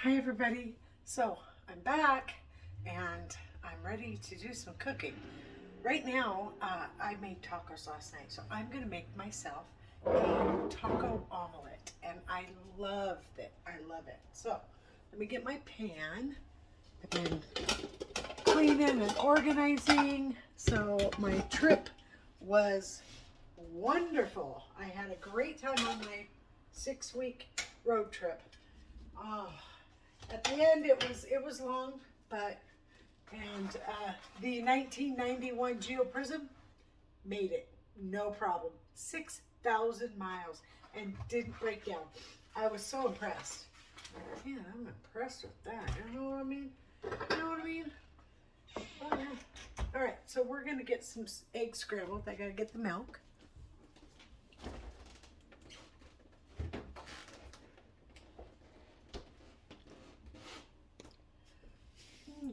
Hi everybody. So I'm back and I'm ready to do some cooking. Right now, I made tacos last night, so I'm gonna make myself a taco omelet, and I love it. I love it. So let me get my pan. I've been cleaning and organizing. So my trip was wonderful. I had a great time on my 6-week road trip. Oh, at the end, it was long, but the 1991 GeoPrism made it, no problem. 6,000 miles and didn't break down. I was so impressed. Man, I'm impressed with that. You know what I mean? You know what I mean? Oh, yeah. All right, so we're gonna get some eggs scrambled. I gotta get the milk.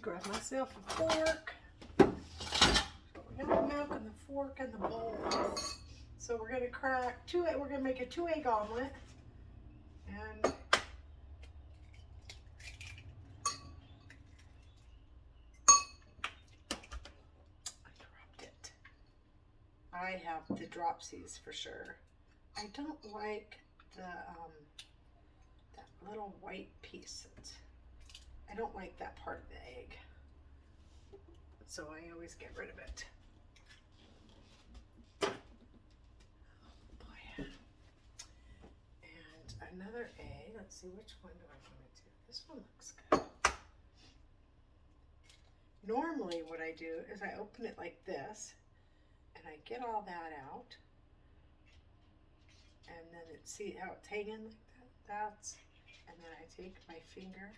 Grab myself a fork. We got the milk and the fork and the bowl. So we're gonna crack we're gonna make a 2-egg omelet. And I dropped it. I have the dropsies for sure. I don't like that little white piece. I don't like that part of the egg. So I always get rid of it. And another egg. Let's see, which one do I want to do? This one looks good. Normally what I do is I open it like this and I get all that out. And then see how it's hanging like that? And then I take my finger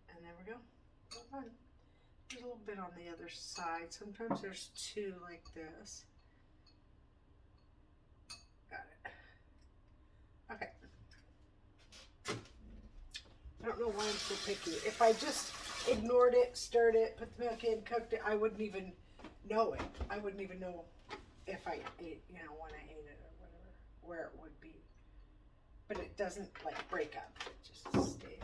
and there we go. Well done. There's a little bit on the other side. Sometimes there's two like this. Got it. Okay. I don't know why I'm so picky. If I just ignored it, stirred it, put the milk in, cooked it, I wouldn't even know it. I wouldn't even know if I ate, when I ate it or whatever, where it would be. But it doesn't like break up. It just stays.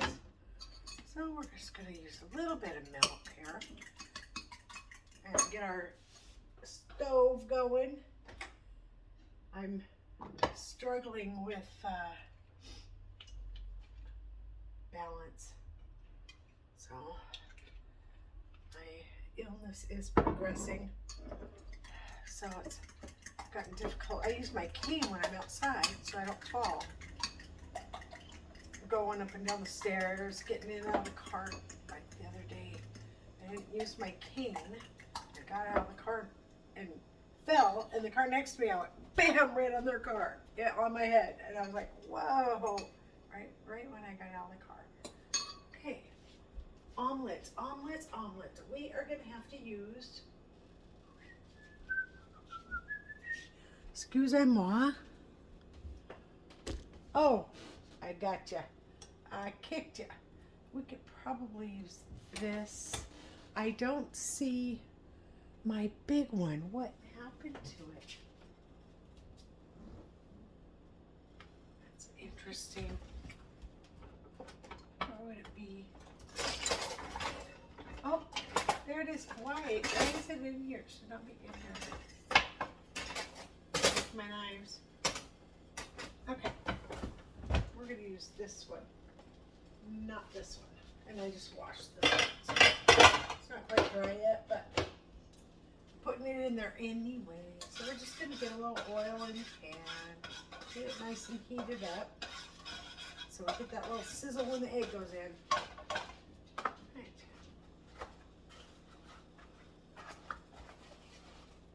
So we're just going to use a little bit of milk here and get our stove going. I'm struggling with balance. So my illness is progressing. So it's gotten difficult. I use my cane when I'm outside so I don't fall. Going up and down the stairs, getting in and out of the car. Like the other day, I didn't use my cane. I got out of the car and fell, and the car next to me, I went bam right on their car, on my head, and I was like, whoa, right when I got out of the car. Okay, omelets. We are gonna have to use. Excusez-moi. Oh, I gotcha. I kicked you. We could probably use this. I don't see my big one. What happened to it? That's interesting. Where would it be? Oh, there it is. Why is it in here? It should not be in here. With my knives. Okay. We're going to use this one. Not this one. And I just washed this one. So it's not quite dry yet, but I'm putting it in there anyway. So we're just going to get a little oil in the pan. Get it nice and heated up. So we get that little sizzle when the egg goes in. Right.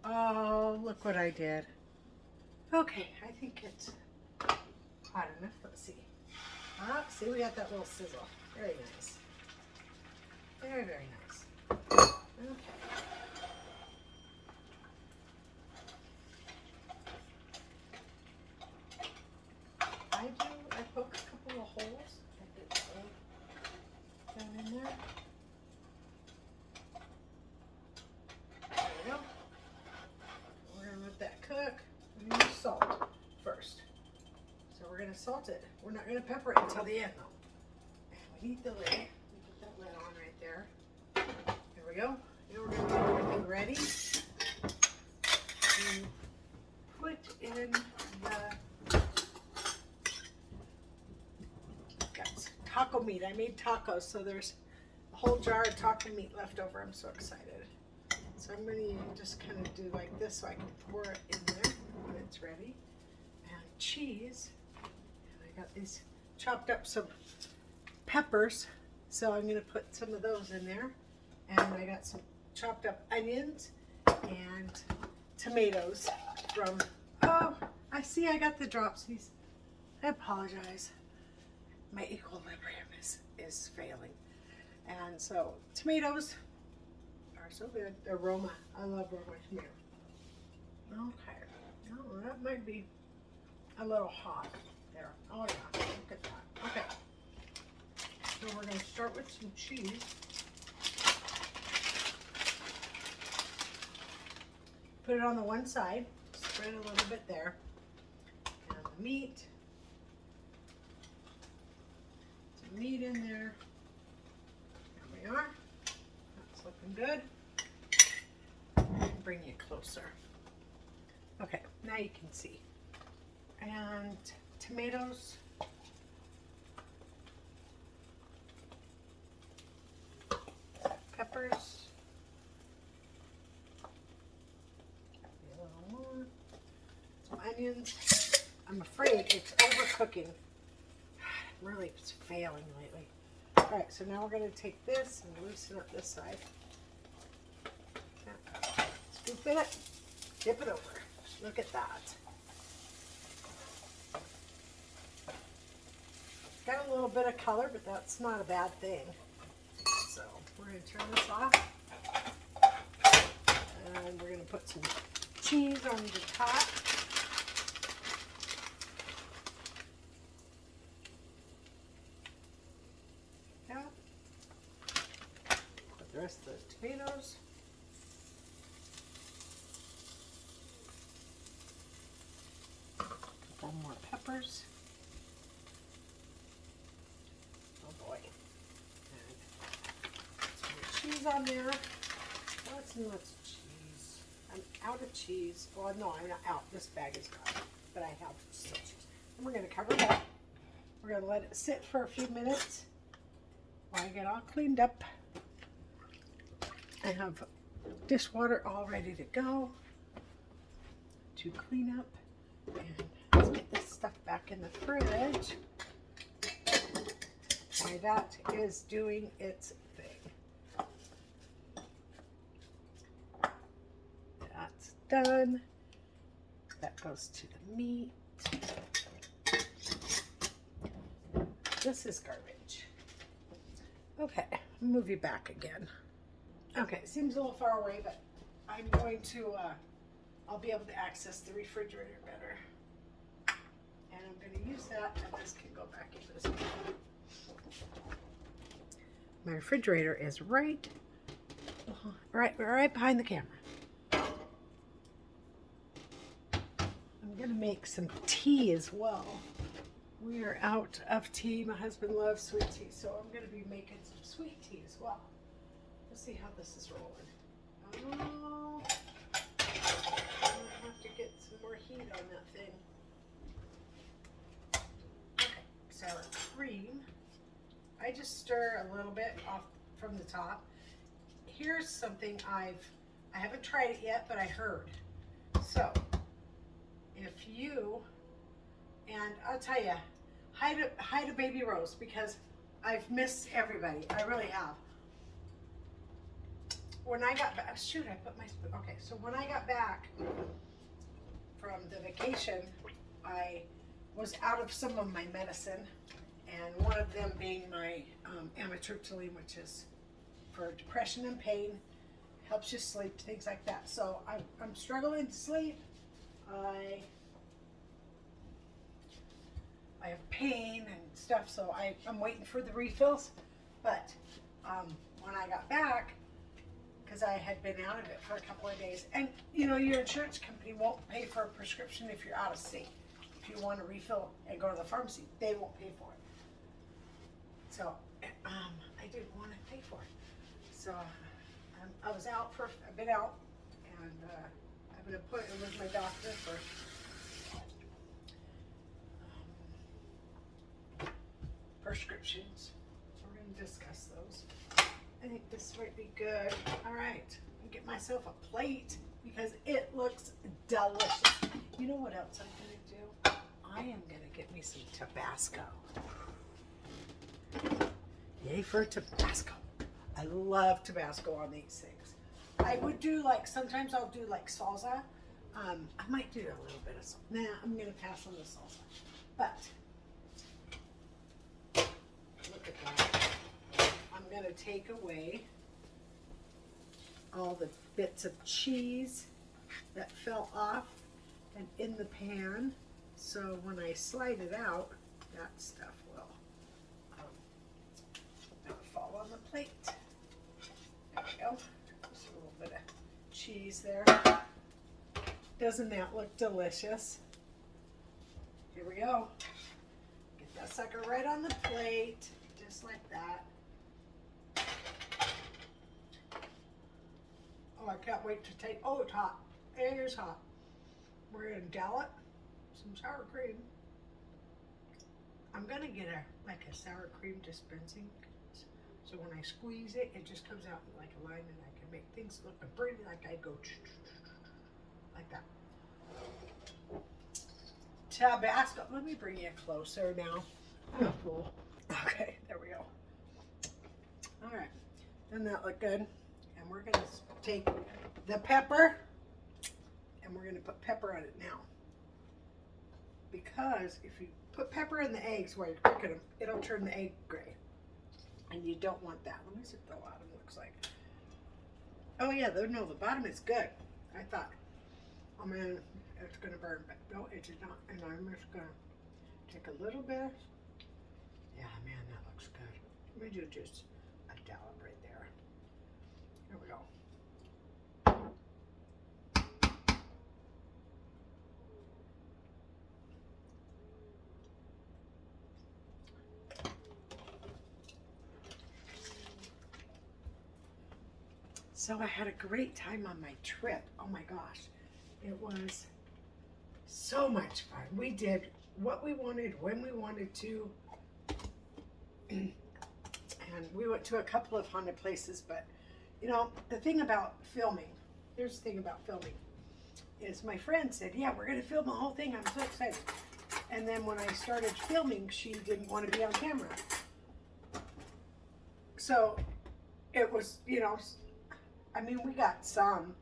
Oh, look what I did. Okay, I think it's hot enough. Let's see. Ah, see, we got that little sizzle. Very nice. Very, very nice. Okay. I poke a couple of holes. I get the egg down in there. There we go. We're going to let that cook. We're going to use salt first. So we're going to salt it. We're not going to pepper it until the end though. And we need the lid. Let me put that lid on right there. There we go. Now we're going to get everything ready to put in the taco meat. I made tacos, so there's a whole jar of taco meat left over. I'm so excited. So I'm going to just kind of do like this so I can pour it in there when it's ready. And cheese. And I got these chopped up some peppers, so I'm going to put some of those in there. And I got some chopped up onions and tomatoes from, oh, I see I got the dropsies. I apologize. My equilibrium is failing. And so tomatoes are so good. Aroma, I love Roma tomato. Okay, oh, that might be a little hot there. Oh yeah, look at that. Okay, so we're going to start with some cheese. Put it on the one side, spread a little bit there, and the meat. Some meat in there. There we are. That's looking good. Bring you closer. Okay, now you can see. And tomatoes. Peppers. Onions. I'm afraid it's overcooking. Really, it's failing lately. Alright, so now we're going to take this and loosen up this side. Scoop it, dip it over. Look at that. Got a little bit of color, but that's not a bad thing. So we're going to turn this off. And we're going to put some cheese on the top. Put the rest of the tomatoes. Couple more peppers. Oh boy. And some more cheese on there. Lots and lots of cheese. I'm out of cheese. Well, no, I'm not out. This bag is gone. But I have still cheese. And we're going to cover it up. We're going to let it sit for a few minutes while I get all cleaned up. I have dishwater all ready to go to clean up. And let's get this stuff back in the fridge while that is doing its thing. That's done. That goes to the meat. This is garbage. Okay, move you back again. Okay, seems a little far away, but I'm going to, I'll be able to access the refrigerator better. And I'm going to use that, and this can go back into this one. My refrigerator is right behind the camera. I'm going to make some tea as well. We are out of tea. My husband loves sweet tea, so I'm going to be making some sweet tea as well. Let's see how this is rolling. Oh, I'm going to have to get some more heat on that thing. Okay, sour cream. I just stir a little bit off from the top. Here's something I haven't tried it yet, but I heard. So, if you, and I'll tell you, hide a baby rose because I've missed everybody. I really have. When I got back, shoot, I put my spoon. Okay, so when I got back from the vacation, I was out of some of my medicine, and one of them being my amitriptyline, which is for depression and pain, helps you sleep, things like that. So I'm struggling to sleep. I have pain and stuff, so I'm waiting for the refills. But when I got back, because I had been out of it for a couple of days, and you know, your insurance company won't pay for a prescription if you're out of state. If you want to refill and go to the pharmacy, they won't pay for it. So didn't want to pay for it. So I was out for a bit out, and I have an appointment with my doctor for prescriptions. We're going to discuss those. I think this might be good. All right, I'll get myself a plate because it looks delicious. You know what else I'm going to do? I am going to get me some Tabasco. Yay for Tabasco. I love Tabasco on these things. I would do like, sometimes I'll do like salsa. I might do a little bit of salsa. Nah, I'm going to pass on the salsa. But, look at that. I'm going to take away all the bits of cheese that fell off and in the pan. So when I slide it out, that stuff will not fall on the plate. There we go. Just a little bit of cheese there. Doesn't that look delicious? Here we go. Get that sucker right on the plate, just like that. Oh, I can't wait to take, oh, it's hot. It is hot. We're gonna dollop some sour cream. I'm gonna get like a sour cream dispensing, so when I squeeze it, it just comes out like a line, and I can make things look pretty, like I go like that. Tabasco. Let me bring you closer now. I'm a fool. Okay, there we go. All right, doesn't that look good? And we're gonna take the pepper, and we're gonna put pepper on it now. Because if you put pepper in the eggs while you're cooking them, it'll turn the egg gray. And you don't want that. Let me see what the bottom looks like. Oh yeah, no, the bottom is good. I thought, oh man, it's gonna burn, but no, it did not. And I'm just gonna take a little bit. Yeah, man, that looks good. Let me do just a dollop right there. Here we go. So I had a great time on my trip. Oh my gosh, it was so much fun. We did what we wanted, when we wanted to. And we went to a couple of haunted places, but you know, the thing about filming, here's the thing about filming, is my friend said, yeah, we're gonna film the whole thing. I'm so excited. And then when I started filming, she didn't want to be on camera. So it was, you know, I mean, we got some.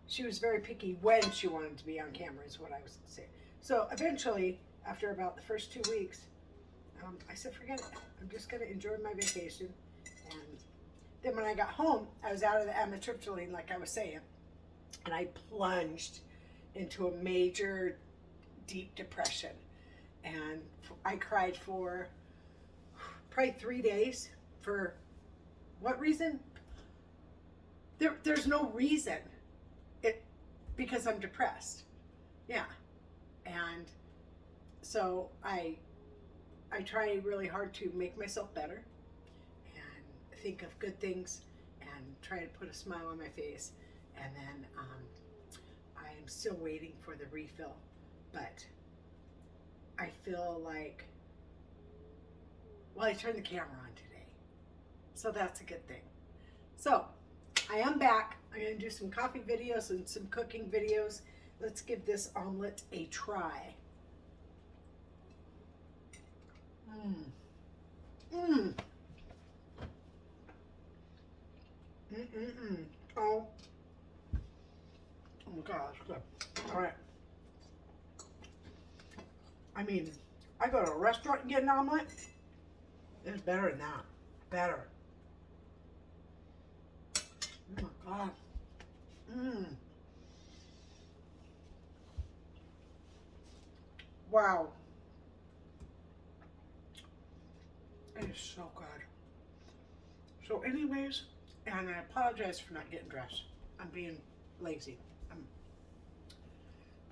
She was very picky when she wanted to be on camera, is what I was saying. So eventually, after about the first 2 weeks, I said, forget it. I'm just going to enjoy my vacation. And then when I got home, I was out of the amitriptyline, like I was saying, and I plunged into a major deep depression. And I cried for probably 3 days. For what reason? There's no reason. Because I'm depressed. Yeah. And so I try really hard to make myself better and think of good things and try to put a smile on my face. And then I am still waiting for the refill, but I feel like, well, I turned the camera on today, so that's a good thing. So I am back. I'm going to do some coffee videos and some cooking videos. Let's give this omelet a try. Oh my gosh, good. All right. I mean, I go to a restaurant and get an omelet. It's better than that. Better. Oh my God. Wow. It is so good. So anyways, and I apologize for not getting dressed. I'm being lazy.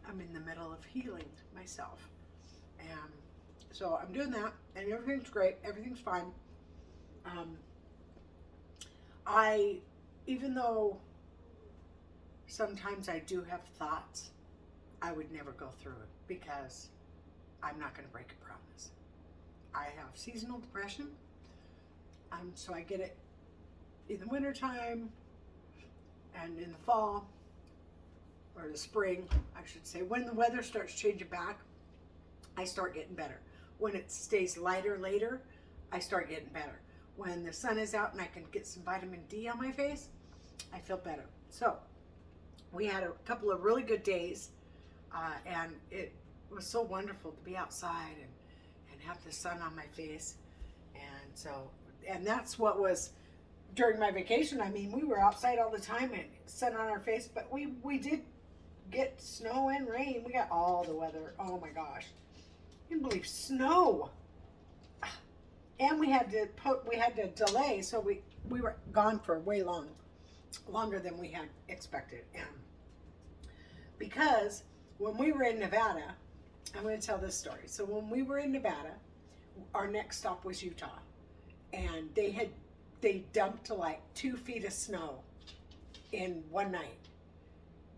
I'm in the middle of healing myself. And so I'm doing that, and everything's great. Everything's fine. even though sometimes I do have thoughts, I would never go through it because I'm not going to break a promise. I have seasonal depression, so I get it in the wintertime and in the fall, or the spring, I should say. When the weather starts changing back, I start getting better. When it stays lighter later, I start getting better. When the sun is out and I can get some vitamin D on my face, I feel better. So we had a couple of really good days, and it was so wonderful to be outside and have the sun on my face. And that's what was during my vacation. I mean, we were outside all the time and sun on our face, but we did get snow and rain. We got all the weather. Oh my gosh. I can't believe snow. And we had to delay, so we were gone for way longer than we had expected. And because when we were in Nevada, I'm going to tell this story. So when we were in Nevada, our next stop was Utah, and they dumped like 2 feet of snow in one night,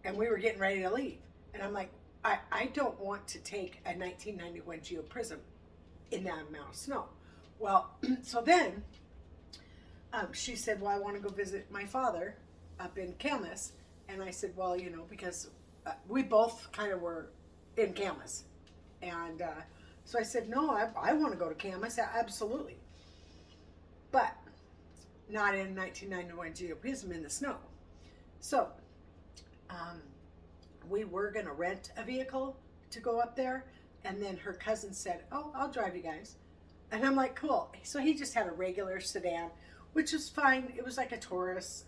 and we were getting ready to leave. And I'm like, I don't want to take a 1991 Geo Prism in that amount of snow. Well, so then she said, well, I want to go visit my father up in Camas. And I said, well, because we both kind of were in Camas. And so I said, no, I want to go to Camas, absolutely. But not in 1991 Geo Prism in the snow. So we were going to rent a vehicle to go up there. And then her cousin said, oh, I'll drive you guys. And I'm like, cool. So he just had a regular sedan, which is fine. It was like a Taurus,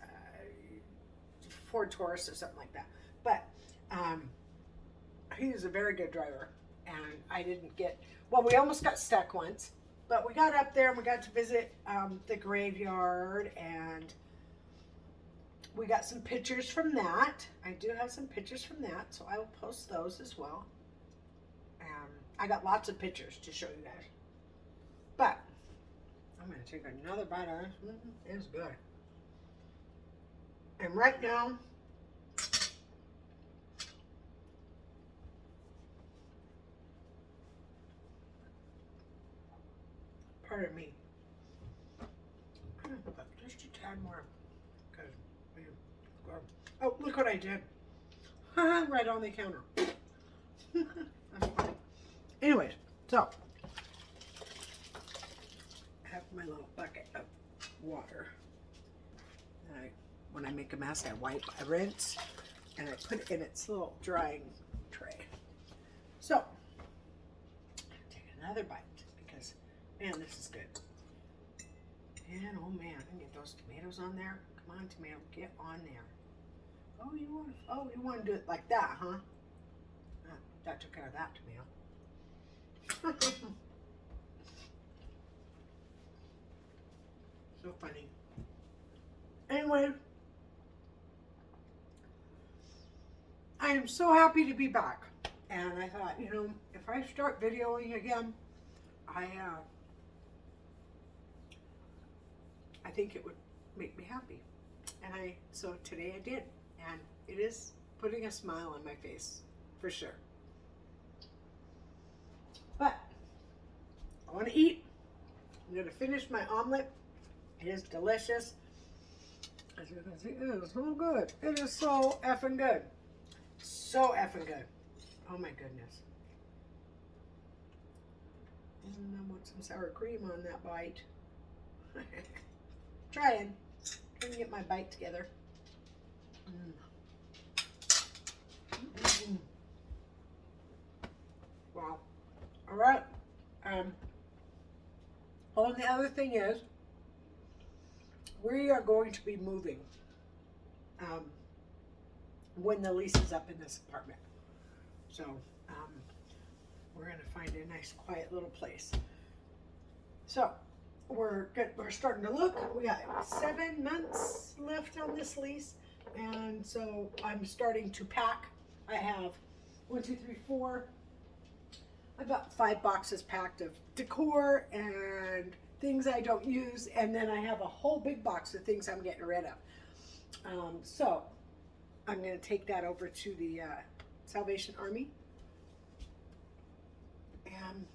Ford Taurus or something like that. But he was a very good driver. And I didn't we almost got stuck once. But we got up there and we got to visit the graveyard. And we got some pictures from that. I do have some pictures from that. So I will post those as well. I got lots of pictures to show you guys. But I'm going to take another bite of this. It's good. And right now, pardon me. I'm going to put just a tad more. Oh, look what I did. Right on the counter. That's funny. Anyways, so my little bucket of water. And when I make a mess, I wipe, I rinse, and I put it in its little drying tray. So, take another bite because, man, this is good. And oh man, I get those tomatoes on there. Come on, tomato, get on there. Oh, you want to do it like that, huh? That took care of that tomato. So funny. Anyway, I am so happy to be back. And I thought, if I start videoing again, I think it would make me happy. And so today I did. And it is putting a smile on my face, for sure. But I want to eat. I'm going to finish my omelet. It is delicious. As you can see, it is so good. It is so effing good. So effing good. Oh my goodness. And I want some sour cream on that bite. Trying to get my bite together. Wow. All right. Oh, and the other thing is, we are going to be moving when the lease is up in this apartment. So we're going to find a nice, quiet little place. So we're starting to look. We got 7 months left on this lease, and so I'm starting to pack. I have 1, 2, 3, 4. I've got 5 boxes packed of decor and things I don't use, and then I have a whole big box of things I'm getting rid of. So I'm going to take that over to the Salvation Army and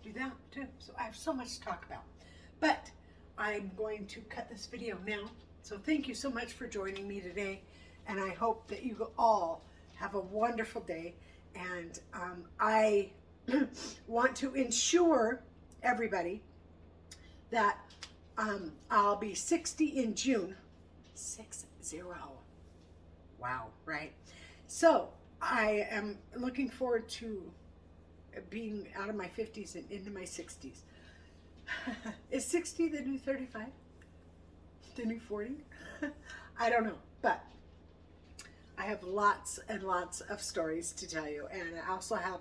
do that too. So I have so much to talk about, but I'm going to cut this video now. So thank you so much for joining me today, and I hope that you all have a wonderful day. And I want to ensure everybody that I'll be 60 in June. 60. Wow, right? So I am looking forward to being out of my 50s and into my 60s. Is 60 the new 35? The new 40? I don't know, but I have lots and lots of stories to tell you, and I also have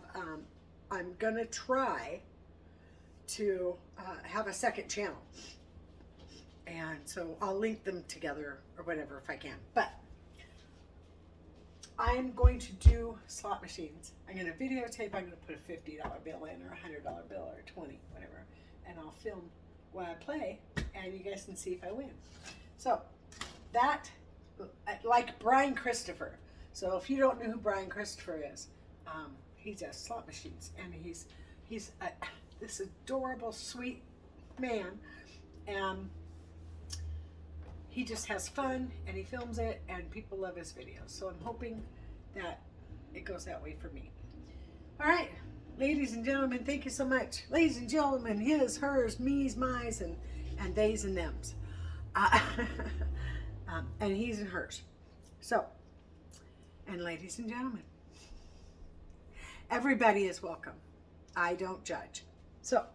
I'm gonna try to have a second channel, and so I'll link them together or whatever if I can. But I'm going to do slot machines. I'm going to videotape. I'm going to put a $50 bill in, or a $100 bill, or 20, whatever, and I'll film while I play, and you guys can see if I win. So that, like Brian Christopher. So if you don't know who Brian Christopher is, he does slot machines, and he's this adorable, sweet man, and he just has fun, and he films it, and people love his videos. So I'm hoping that it goes that way for me. All right, ladies and gentlemen, thank you so much. Ladies and gentlemen, his, hers, me's, my's, and they's and them's. And he's and hers. So, and ladies and gentlemen, everybody is welcome. I don't judge. So,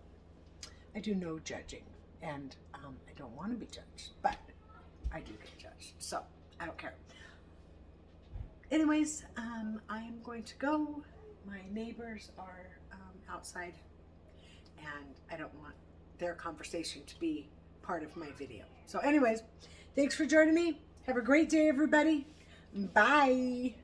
I do no judging, and I don't want to be judged, but I do get judged, so I don't care. Anyways, I am going to go. My neighbors are outside, and I don't want their conversation to be part of my video. So anyways, thanks for joining me. Have a great day, everybody. Bye.